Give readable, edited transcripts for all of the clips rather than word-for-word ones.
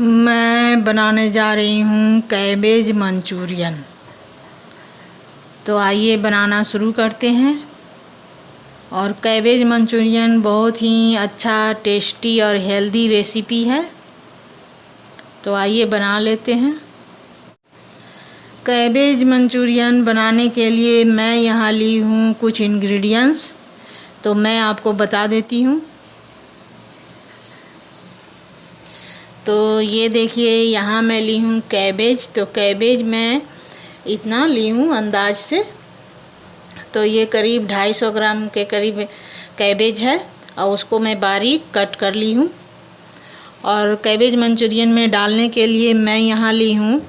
मैं बनाने जा रही हूँ कैबेज मंचूरियन। तो आइए बनाना शुरू करते हैं। और कैबेज मंचूरियन बहुत ही अच्छा, टेस्टी और हेल्दी रेसिपी है। तो आइए बना लेते हैं। कैबेज मंचूरियन बनाने के लिए मैं यहाँ ली हूँ कुछ इंग्रेडिएंट्स। तो मैं आपको बता देती हूँ। तो ये देखिए, यहाँ मैं ली हूँ कैबेज। तो कैबेज मैं इतना ली हूँ अंदाज से। तो ये करीब 250 ग्राम के करीब कैबेज है और उसको मैं बारीक कट कर ली हूँ। और कैबेज मंचूरियन में डालने के लिए मैं यहाँ ली हूँ,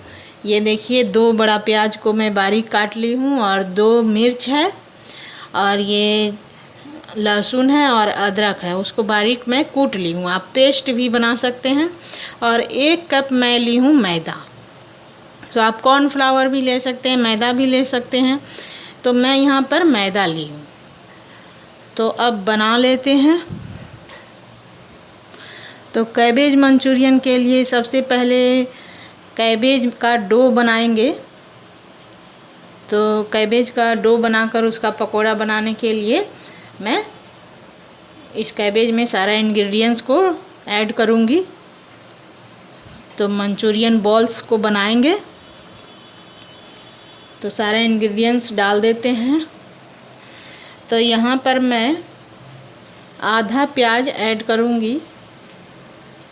ये देखिए, 2 बड़ा प्याज को मैं बारीक काट ली हूँ और 2 मिर्च है और ये लहसुन है और अदरक है, उसको बारीक मैं कूट ली हूँ। आप पेस्ट भी बना सकते हैं। और 1 कप मैं ली हूँ मैदा। तो आप कॉर्नफ्लावर भी ले सकते हैं, मैदा भी ले सकते हैं। तो मैं यहाँ पर मैदा ली हूँ। तो अब बना लेते हैं। तो कैबेज मंचूरियन के लिए सबसे पहले कैबेज का डो बनाएंगे। तो कैबेज का डो बनाकर उसका पकोड़ा बनाने के लिए मैं इस कैबेज में सारा इंग्रेडिएंट्स को ऐड करूँगी। तो मंचूरियन बॉल्स को बनाएंगे। तो सारे इंग्रेडिएंट्स डाल देते हैं। तो यहाँ पर मैं आधा प्याज ऐड करूँगी,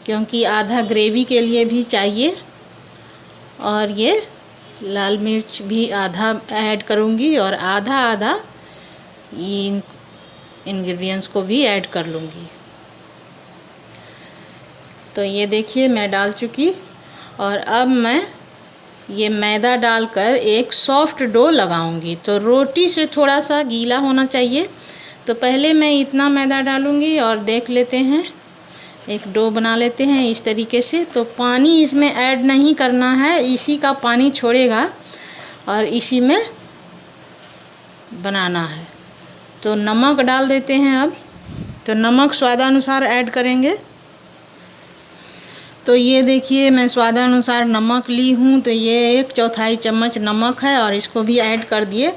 क्योंकि आधा ग्रेवी के लिए भी चाहिए। और ये लाल मिर्च भी आधा ऐड करूँगी और आधा इन इंग्रेडिएंट्स को भी ऐड कर लूँगी। तो ये देखिए, मैं डाल चुकी। और अब मैं ये मैदा डालकर एक सॉफ्ट डो लगाऊंगी। तो रोटी से थोड़ा सा गीला होना चाहिए। तो पहले मैं इतना मैदा डालूंगी और देख लेते हैं, एक डो बना लेते हैं इस तरीके से। तो पानी इसमें ऐड नहीं करना है, इसी का पानी छोड़ेगा और इसी में बनाना है। तो नमक डाल देते हैं अब। तो नमक स्वादानुसार ऐड करेंगे। तो ये देखिए, मैं स्वादानुसार नमक ली हूँ। तो ये 1/4 चम्मच नमक है और इसको भी ऐड कर दिए।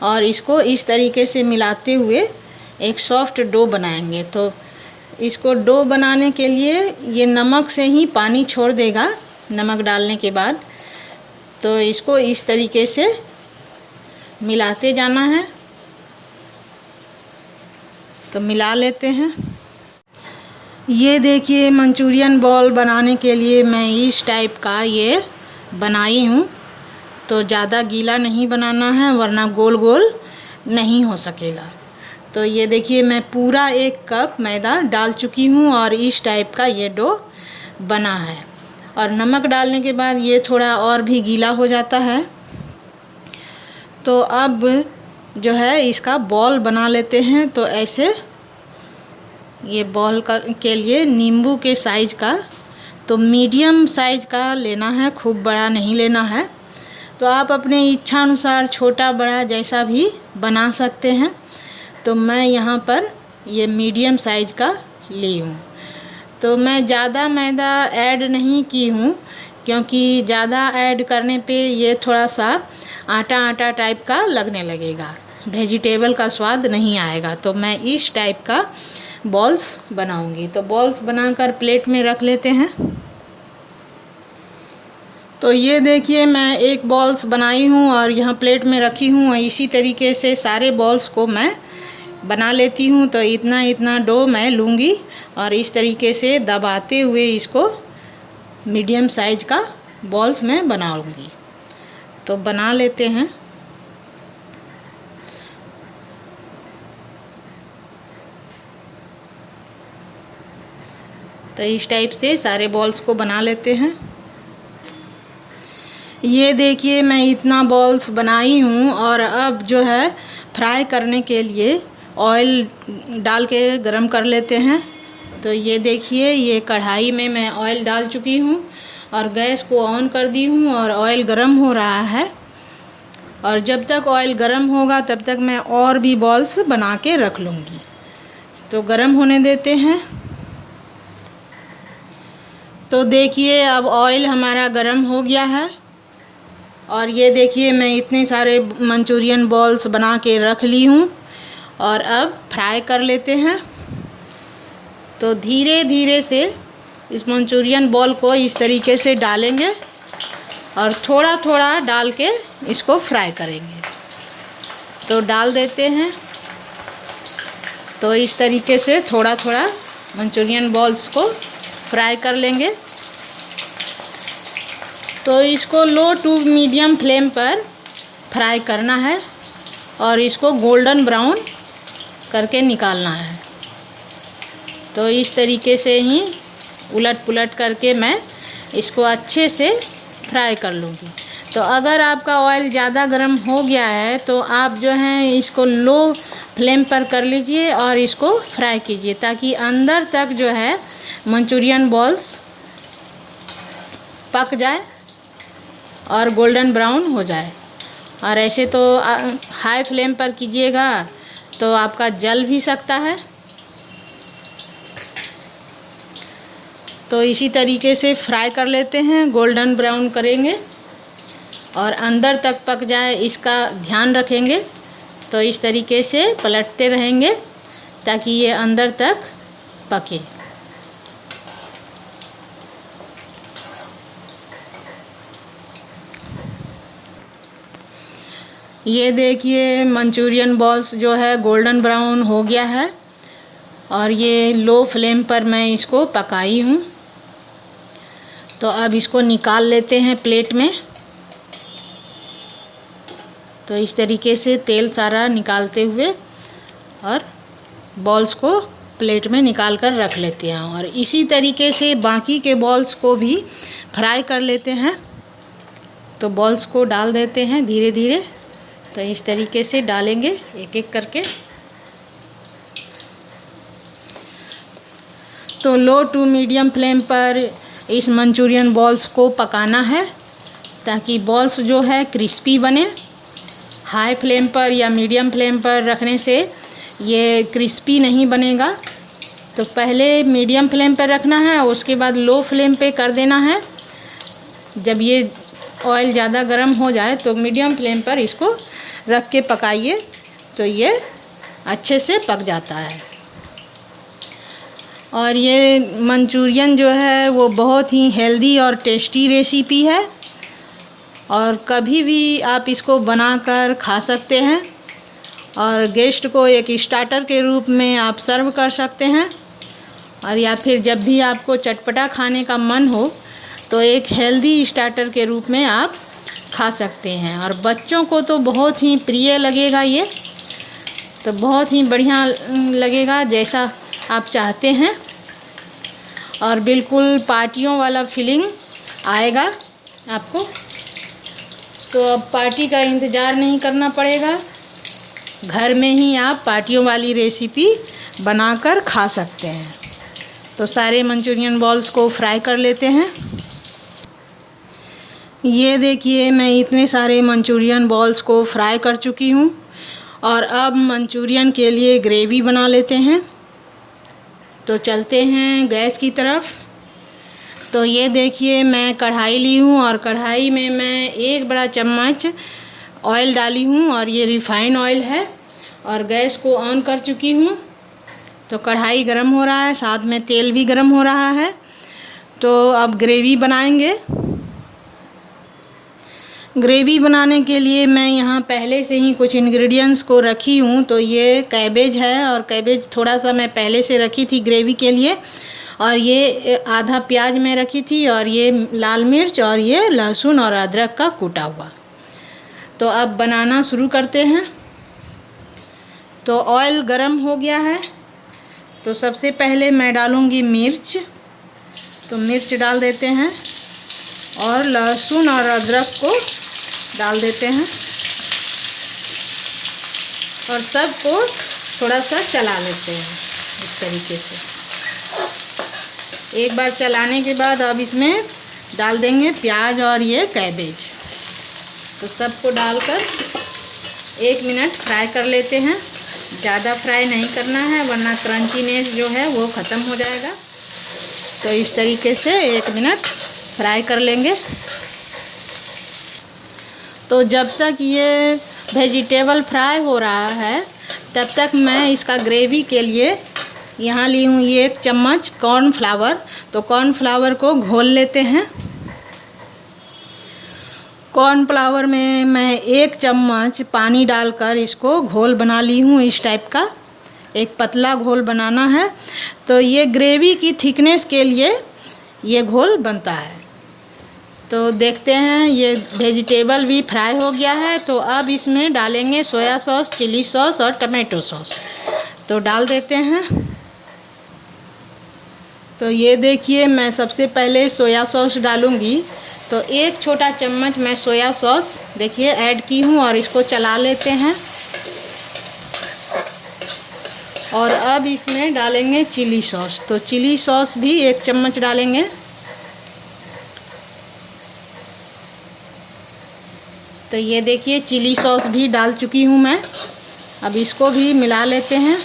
और इसको इस तरीके से मिलाते हुए एक सॉफ्ट डो बनाएंगे। तो इसको डो बनाने के लिए ये नमक से ही पानी छोड़ देगा, नमक डालने के बाद। तो इसको इस तरीके से मिलाते जाना है। तो मिला लेते हैं। ये देखिए, मंचूरियन बॉल बनाने के लिए मैं इस टाइप का ये बनाई हूँ। तो ज़्यादा गीला नहीं बनाना है, वरना गोल गोल नहीं हो सकेगा। तो ये देखिए, मैं पूरा 1 कप मैदा डाल चुकी हूँ और इस टाइप का ये डो बना है। और नमक डालने के बाद ये थोड़ा और भी गीला हो जाता है। तो अब जो है इसका बॉल बना लेते हैं। तो ऐसे ये बॉल के लिए नींबू के साइज़ का, तो मीडियम साइज़ का लेना है, खूब बड़ा नहीं लेना है। तो आप अपने इच्छा अनुसार छोटा बड़ा जैसा भी बना सकते हैं। तो मैं यहाँ पर ये मीडियम साइज़ का ली हूँ। तो मैं ज़्यादा मैदा ऐड नहीं की हूँ, क्योंकि ज़्यादा ऐड करने पे ये थोड़ा सा आटा आटा टाइप का लगने लगेगा, वेजिटेबल का स्वाद नहीं आएगा। तो मैं इस टाइप का बॉल्स बनाऊंगी। तो बॉल्स बनाकर प्लेट में रख लेते हैं। तो ये देखिए, मैं एक बॉल्स बनाई हूँ और यहाँ प्लेट में रखी हूँ। इसी तरीके से सारे बॉल्स को मैं बना लेती हूँ। तो इतना इतना डो मैं लूँगी और इस तरीके से दबाते हुए इसको मीडियम साइज़ का बॉल्स मैं बनाऊँगी। तो बना लेते हैं। तो इस टाइप से सारे बॉल्स को बना लेते हैं। ये देखिए, मैं इतना बॉल्स बनाई हूँ। और अब जो है फ्राई करने के लिए ऑयल डाल के गरम कर लेते हैं। तो ये देखिए, ये कढ़ाई में मैं ऑयल डाल चुकी हूँ और गैस को ऑन कर दी हूँ और ऑयल गरम हो रहा है। और जब तक ऑयल गरम होगा तब तक मैं और भी बॉल्स बना के रख लूँगी। तो गरम होने देते हैं। तो देखिए अब ऑयल हमारा गरम हो गया है और ये देखिए मैं इतने सारे मंचूरियन बॉल्स बना के रख ली हूँ और अब फ्राई कर लेते हैं। तो धीरे धीरे से इस मंचूरियन बॉल को इस तरीके से डालेंगे और थोड़ा थोड़ा डाल के इसको फ्राई करेंगे। तो डाल देते हैं। तो इस तरीके से थोड़ा थोड़ा मंचूरियन बॉल्स को फ्राई कर लेंगे। तो इसको लो टू मीडियम फ्लेम पर फ्राई करना है और इसको गोल्डन ब्राउन करके निकालना है। तो इस तरीके से ही उलट पुलट करके मैं इसको अच्छे से फ्राई कर लूँगी। तो अगर आपका ऑयल ज़्यादा गर्म हो गया है तो आप जो है इसको लो फ्लेम पर कर लीजिए और इसको फ्राई कीजिए ताकि अंदर तक जो है मंचूरियन बॉल्स पक जाए और गोल्डन ब्राउन हो जाए। और ऐसे तो हाई फ्लेम पर कीजिएगा तो आपका जल भी सकता है। तो इसी तरीके से फ्राई कर लेते हैं, गोल्डन ब्राउन करेंगे और अंदर तक पक जाए इसका ध्यान रखेंगे। तो इस तरीके से पलटते रहेंगे ताकि ये अंदर तक पके। ये देखिए मंचूरियन बॉल्स जो है गोल्डन ब्राउन हो गया है और ये लो फ्लेम पर मैं इसको पकाई हूँ। तो अब इसको निकाल लेते हैं प्लेट में। तो इस तरीके से तेल सारा निकालते हुए और बॉल्स को प्लेट में निकाल कर रख लेते हैं और इसी तरीके से बाकी के बॉल्स को भी फ्राई कर लेते हैं। तो बॉल्स को डाल देते हैं धीरे धीरे। तो इस तरीके से डालेंगे एक एक करके। तो लो टू मीडियम फ्लेम पर इस मंचूरियन बॉल्स को पकाना है ताकि बॉल्स जो है क्रिस्पी बने। हाई फ्लेम पर या मीडियम फ्लेम पर रखने से ये क्रिस्पी नहीं बनेगा। तो पहले मीडियम फ्लेम पर रखना है और उसके बाद लो फ्लेम पे कर देना है। जब ये ऑयल ज़्यादा गर्म हो जाए तो मीडियम फ्लेम पर इसको रख के पकाइए तो ये अच्छे से पक जाता है। और ये मंचूरियन जो है वो बहुत ही हेल्दी और टेस्टी रेसिपी है और कभी भी आप इसको बनाकर खा सकते हैं और गेस्ट को एक स्टार्टर के रूप में आप सर्व कर सकते हैं। और या फिर जब भी आपको चटपटा खाने का मन हो तो एक हेल्दी स्टार्टर के रूप में आप खा सकते हैं। और बच्चों को तो बहुत ही प्रिय लगेगा ये, तो बहुत ही बढ़िया लगेगा जैसा आप चाहते हैं और बिल्कुल पार्टियों वाला फीलिंग आएगा आपको। तो अब पार्टी का इंतज़ार नहीं करना पड़ेगा, घर में ही आप पार्टियों वाली रेसिपी बनाकर खा सकते हैं। तो सारे मंचूरियन बॉल्स को फ्राई कर लेते हैं। ये देखिए मैं इतने सारे मंचूरियन बॉल्स को फ्राई कर चुकी हूँ और अब मंचूरियन के लिए ग्रेवी बना लेते हैं। तो चलते हैं गैस की तरफ। तो ये देखिए मैं कढ़ाई ली हूँ और कढ़ाई में मैं 1 बड़ा चम्मच ऑयल डाली हूँ और ये रिफ़ाइन ऑयल है और गैस को ऑन कर चुकी हूँ। तो कढ़ाई गरम हो रहा है, साथ में तेल भी गरम हो रहा है। तो अब ग्रेवी बनाएंगे। ग्रेवी बनाने के लिए मैं यहाँ पहले से ही कुछ इंग्रेडिएंट्स को रखी हूँ। तो ये कैबेज है और कैबेज थोड़ा सा मैं पहले से रखी थी ग्रेवी के लिए, और ये आधा प्याज मैं रखी थी, और ये लाल मिर्च, और ये लहसुन और अदरक का कूटा हुआ। तो अब बनाना शुरू करते हैं। तो ऑयल गरम हो गया है। तो सबसे पहले मैं डालूँगी मिर्च। तो मिर्च डाल देते हैं और लहसुन और अदरक को डाल देते हैं और सबको थोड़ा सा चला लेते हैं इस तरीके से। एक बार चलाने के बाद अब इसमें डाल देंगे प्याज और ये कैबेज। तो सबको डालकर 1 मिनट फ्राई कर लेते हैं। ज़्यादा फ्राई नहीं करना है वरना क्रंचीनेस जो है वो ख़त्म हो जाएगा। तो इस तरीके से 1 मिनट फ्राई कर लेंगे। तो जब तक ये वेजिटेबल फ्राई हो रहा है तब तक मैं इसका ग्रेवी के लिए यहाँ ली हूँ 1 चम्मच कॉर्नफ्लावर। तो कॉर्नफ्लावर को घोल लेते हैं। कॉर्नफ्लावर में मैं 1 चम्मच पानी डालकर इसको घोल बना ली हूँ। इस टाइप का एक पतला घोल बनाना है। तो ये ग्रेवी की थिकनेस के लिए ये घोल बनता है। तो देखते हैं ये वेजिटेबल भी फ्राई हो गया है। तो अब इसमें डालेंगे सोया सॉस, चिली सॉस और टमाटो सॉस। तो डाल देते हैं। तो ये देखिए मैं सबसे पहले सोया सॉस डालूँगी। तो 1 छोटा चम्मच मैं सोया सॉस देखिए ऐड की हूँ और इसको चला लेते हैं। और अब इसमें डालेंगे चिली सॉस। तो चिली सॉस भी 1 चम्मच डालेंगे। तो ये देखिए चिली सॉस भी डाल चुकी हूँ मैं। अब इसको भी मिला लेते हैं।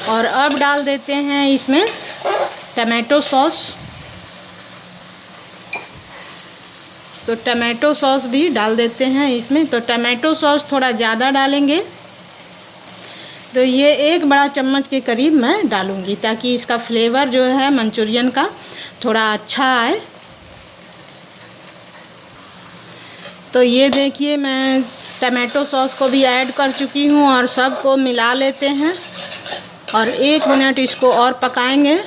और अब डाल देते हैं इसमें टमाटो सॉस। तो टमाटो सॉस भी डाल देते हैं इसमें। तो टमाटो सॉस थोड़ा ज़्यादा डालेंगे। तो ये 1 बड़ा चम्मच के करीब मैं डालूँगी ताकि इसका फ्लेवर जो है मंचूरियन का थोड़ा अच्छा आए। तो ये देखिए मैं टमाटो सॉस को भी ऐड कर चुकी हूँ और सबको मिला लेते हैं और 1 मिनट इसको और पकाएंगे।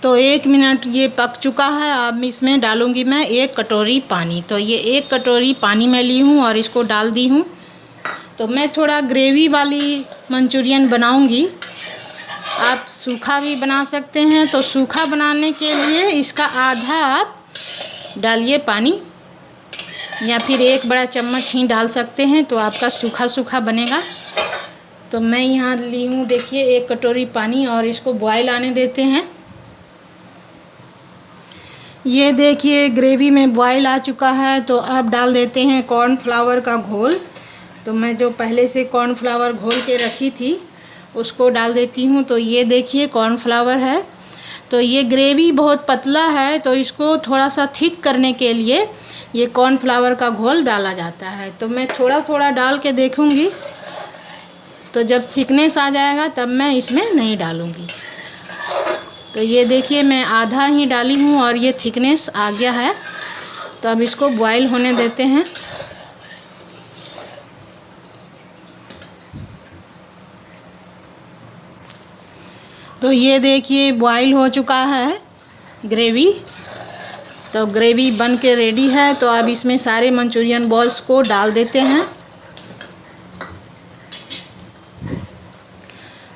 तो 1 मिनट ये पक चुका है। अब इसमें डालूँगी मैं 1 कटोरी पानी। तो ये 1 कटोरी पानी मैं ली हूँ और इसको डाल दी हूँ। तो मैं थोड़ा ग्रेवी वाली मंचूरियन बनाऊँगी। आप सूखा भी बना सकते हैं। तो सूखा बनाने के लिए इसका आधा आप डालिए पानी, या फिर 1 बड़ा चम्मच ही डाल सकते हैं तो आपका सूखा सूखा बनेगा। तो मैं यहाँ ली हूँ देखिए 1 कटोरी पानी और इसको बॉयल आने देते हैं। ये देखिए ग्रेवी में बॉयल आ चुका है। तो अब डाल देते हैं कॉर्नफ्लावर का घोल। तो मैं जो पहले से कॉर्नफ्लावर घोल के रखी थी उसको डाल देती हूँ। तो ये देखिए कॉर्नफ्लावर है। तो ये ग्रेवी बहुत पतला है तो इसको थोड़ा सा थिक करने के लिए ये कॉर्नफ्लावर का घोल डाला जाता है। तो मैं थोड़ा थोड़ा डाल के देखूँगी। तो जब थिकनेस आ जाएगा तब मैं इसमें नहीं डालूँगी। तो ये देखिए मैं आधा ही डाली हूँ और ये थिकनेस आ गया है। तो अब इसको बॉयल होने देते हैं। तो ये देखिए बॉयल हो चुका है ग्रेवी। तो ग्रेवी बन के रेडी है। तो अब इसमें सारे मंचूरियन बॉल्स को डाल देते हैं।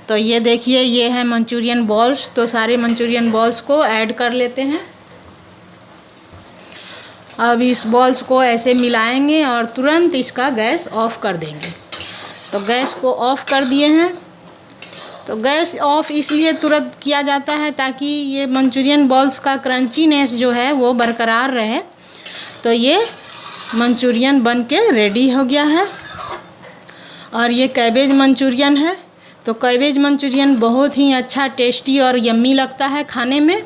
तो ये देखिए ये है मंचूरियन बॉल्स। तो सारे मंचूरियन बॉल्स को ऐड कर लेते हैं। अब इस बॉल्स को ऐसे मिलाएंगे और तुरंत इसका गैस ऑफ कर देंगे। तो गैस को ऑफ कर दिए हैं। तो गैस ऑफ इसलिए तुरंत किया जाता है ताकि ये मंचूरियन बॉल्स का क्रंचीनेस जो है वो बरकरार रहे। तो ये मंचूरियन बन के रेडी हो गया है। और ये कैबेज मंचूरियन है। तो कैबेज मंचूरियन बहुत ही अच्छा, टेस्टी और यम्मी लगता है खाने में।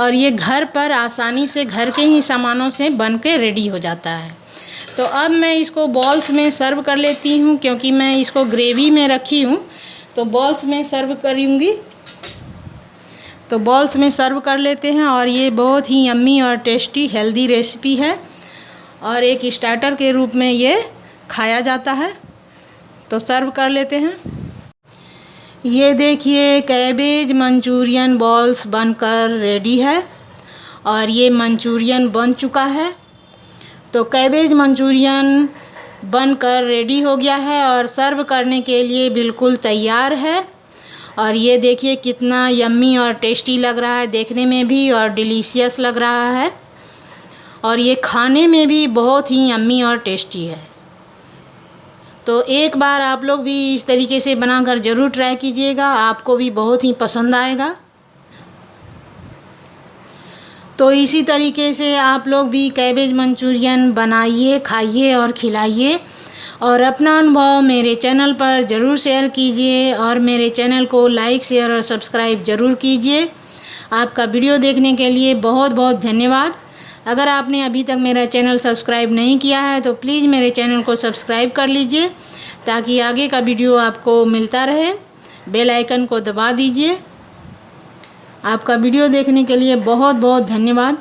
और ये घर पर आसानी से घर के ही सामानों से बन के रेडी हो जाता है। तो अब मैं इसको बॉल्स में सर्व कर लेती हूँ क्योंकि मैं इसको ग्रेवी में रखी हूँ। तो बॉल्स में सर्व करूँगी। तो बॉल्स में सर्व कर लेते हैं। और ये बहुत ही यम्मी और टेस्टी हेल्दी रेसिपी है और एक स्टार्टर के रूप में ये खाया जाता है। तो सर्व कर लेते हैं। ये देखिए कैबेज मंचूरियन बॉल्स बनकर रेडी है और ये मंचूरियन बन चुका है। तो कैबेज मंचूरियन बनकर रेडी हो गया है और सर्व करने के लिए बिल्कुल तैयार है। और ये देखिए कितना यम्मी और टेस्टी लग रहा है देखने में भी और डिलीशियस लग रहा है। और ये खाने में भी बहुत ही यम्मी और टेस्टी है। तो एक बार आप लोग भी इस तरीके से बनाकर ज़रूर ट्राई कीजिएगा, आपको भी बहुत ही पसंद आएगा। तो इसी तरीके से आप लोग भी कैबेज मंचूरियन बनाइए, खाइए और खिलाइए। और अपना अनुभव मेरे चैनल पर ज़रूर शेयर कीजिए और मेरे चैनल को लाइक शेयर और सब्सक्राइब ज़रूर कीजिए। आपका वीडियो देखने के लिए बहुत बहुत धन्यवाद। अगर आपने अभी तक मेरा चैनल सब्सक्राइब नहीं किया है तो प्लीज़ मेरे चैनल को सब्सक्राइब कर लीजिए ताकि आगे का वीडियो आपको मिलता रहे। बेल आइकन को दबा दीजिए। आपका वीडियो देखने के लिए बहुत बहुत धन्यवाद।